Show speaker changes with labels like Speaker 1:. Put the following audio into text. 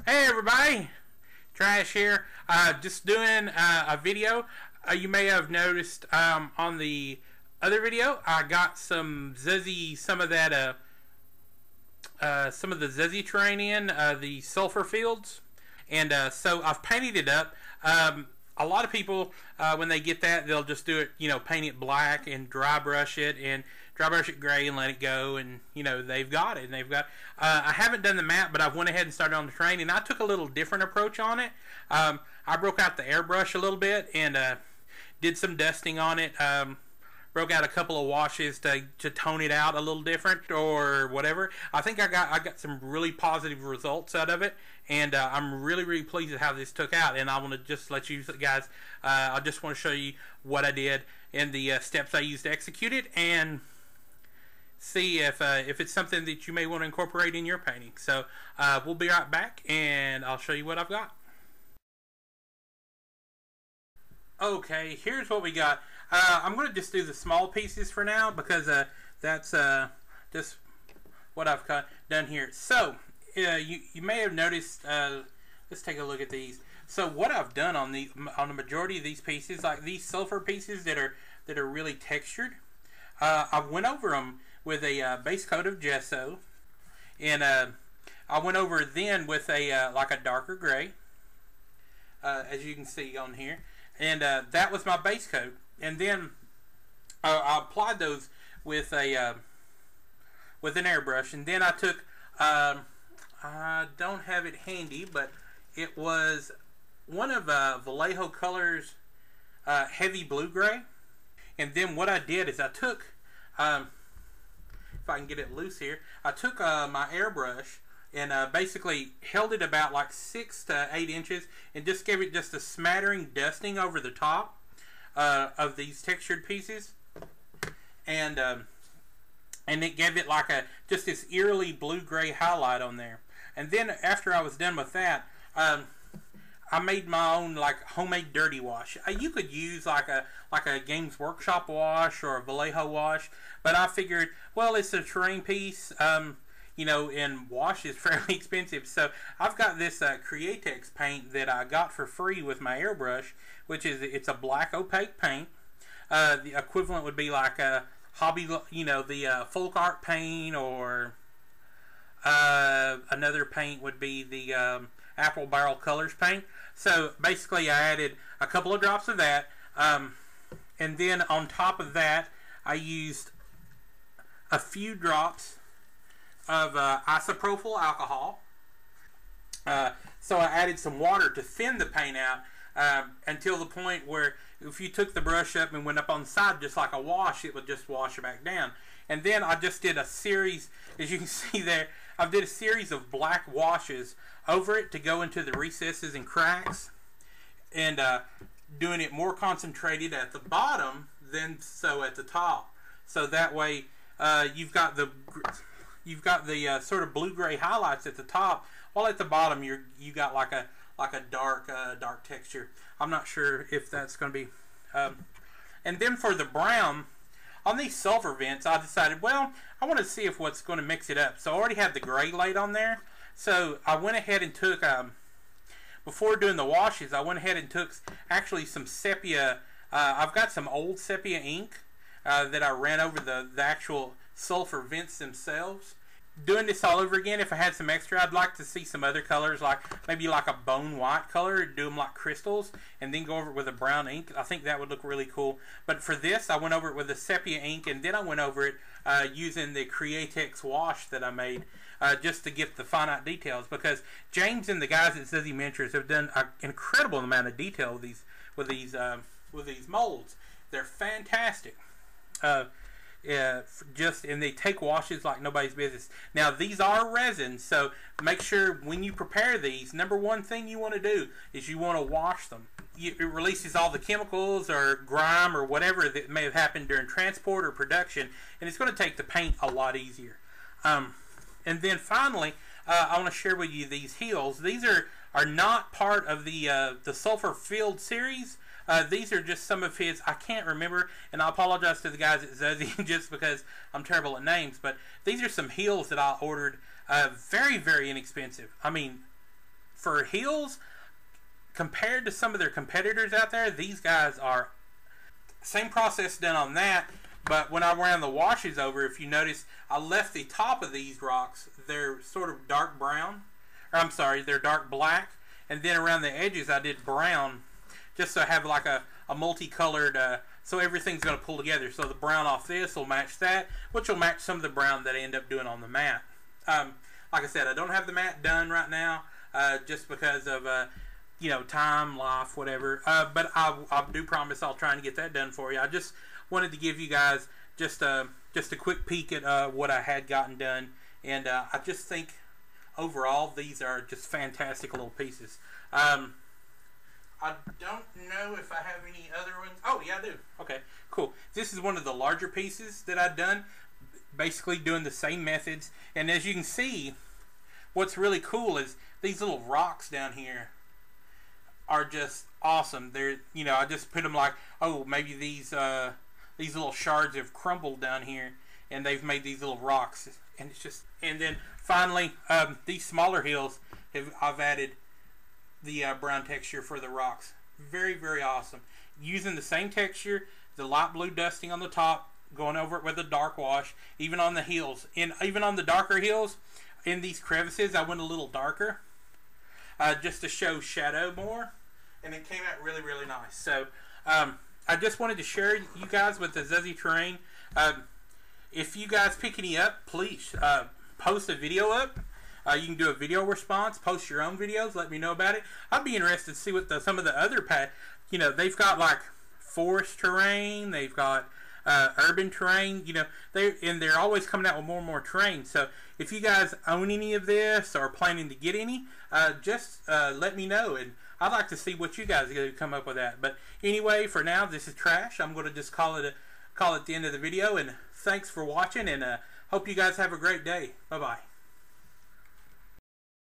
Speaker 1: Hey everybody, Trash here. Just doing a video. You may have noticed on the other video I got some Zuzzy, some of the Zuzzy Terrain in the sulfur fields, and so I've painted it up. A lot of people, when they get that, they'll just do it, paint it black and dry brush it gray and let it go, and they've got it. And they've got. I haven't done the map, but I've went ahead and started on the terrain, and I took a little different approach on it. I broke out the airbrush a little bit and did some dusting on it. Broke out a couple of washes to tone it out a little different or whatever. I think I got some really positive results out of it, and I'm really pleased with how this took out. And I want to just let you guys, I just want to show you what I did and the steps I used to execute it, and see if it's something that you may want to incorporate in your painting. So we'll be right back, and I'll show you what I've got. Okay, here's what we got. I'm going to just do the small pieces for now because that's just what I've done here. So you may have noticed. Let's take a look at these. So what I've done on the majority of these pieces, like these sulfur pieces that are really textured, I went over them with a base coat of gesso, and I went over then with a like a darker gray, as you can see on here. And that was my base coat, and then I applied those with an airbrush, and then I took I don't have it handy, but it was one of Vallejo Colors heavy blue gray. And then what I did is I took, if I can get it loose here, I took my airbrush and basically held it about like 6 to 8 inches and just gave it just a smattering dusting over the top of these textured pieces, and it gave it like just this eerily blue-gray highlight on there. And then after I was done with that, I made my own like homemade dirty wash. You could use like a Games Workshop wash or a Vallejo wash, but I figured, well, it's a terrain piece. And wash is fairly expensive, so I've got this Createx paint that I got for free with my airbrush, which it's a black opaque paint. The equivalent would be like a hobby, the folk art paint, or another paint would be the Apple Barrel Colors paint. So basically, I added a couple of drops of that, and then on top of that, I used a few drops of isopropyl alcohol. So I added some water to thin the paint out until the point where if you took the brush up and went up on the side just like a wash, it would just wash it back down. And then I just did a series, as you can see there, I did a series of black washes over it to go into the recesses and cracks, and doing it more concentrated at the bottom than so at the top. So that way you've got the sort of blue-gray highlights at the top, while at the bottom you got like a dark texture. I'm not sure if that's going to be. And then for the brown on these sulfur vents, I decided, well, I want to see if what's going to mix it up. So I already had the gray laid on there, so I went ahead and took before doing the washes, I went ahead and took actually some sepia. I've got some old sepia ink that I ran over the actual sulfur vents themselves. Doing this all over again, if I had some extra, I'd like to see some other colors, like maybe like a bone white color, do them like crystals, and then go over it with a brown ink. I think that would look really cool. But for this, I went over it with a sepia ink, and then I went over it using the Createx wash that I made, just to get the finite details, because James and the guys at Zuzzy Miniatures have done an incredible amount of detail with these molds. They're fantastic. And they take washes like nobody's business. Now these are resin, so make sure when you prepare these, number one thing you want to do is you want to wash them. It releases all the chemicals or grime or whatever that may have happened during transport or production, and it's going to take the paint a lot easier. And then finally, I want to share with you these heels. These are not part of the Sulfur Field series. These are just some of his, I can't remember, and I apologize to the guys at Zuzzy just because I'm terrible at names, but these are some heels that I ordered, very, very inexpensive. I mean, for hills, compared to some of their competitors out there, these guys are same process done on that. But when I ran the washes over, if you notice, I left the top of these rocks, they're sort of dark brown, or I'm sorry, they're dark black, and then around the edges I did brown, just so I have like a multicolored, so everything's going to pull together. So the brown off this will match that, which will match some of the brown that I end up doing on the mat. Like I said, I don't have the mat done right now, just because of you know, time, life, whatever. But I do promise I'll try and get that done for you. I just wanted to give you guys just a quick peek at what I had gotten done, and I just think overall these are just fantastic little pieces. I don't know if I have any other ones. Oh yeah, I do. Okay, cool. This is one of the larger pieces that I've done, basically doing the same methods. And as you can see, what's really cool is these little rocks down here are just awesome. They're, you know, I just put them like, oh, maybe these little shards have crumbled down here, and they've made these little rocks, and it's just. And then finally, these smaller hills I've added the brown texture for the rocks. Very, very awesome. Using the same texture, the light blue dusting on the top, going over it with a dark wash, even on the hills, and even on the darker hills, in these crevices, I went a little darker, just to show shadow more, and it came out really, really nice. So I just wanted to share you guys with the Zuzzy Terrain. If you guys pick any up, please post a video up. You can do a video response, post your own videos, let me know about it. I'd be interested to see what some of the other you know, they've got like forest terrain, they've got urban terrain, you know, they're always coming out with more and more terrain. So if you guys own any of this or planning to get any, just let me know, and I'd like to see what you guys are going to come up with that. But anyway, for now, this is Trash. I'm going to just call it the end of the video, and thanks for watching, and hope you guys have a great day. Bye bye.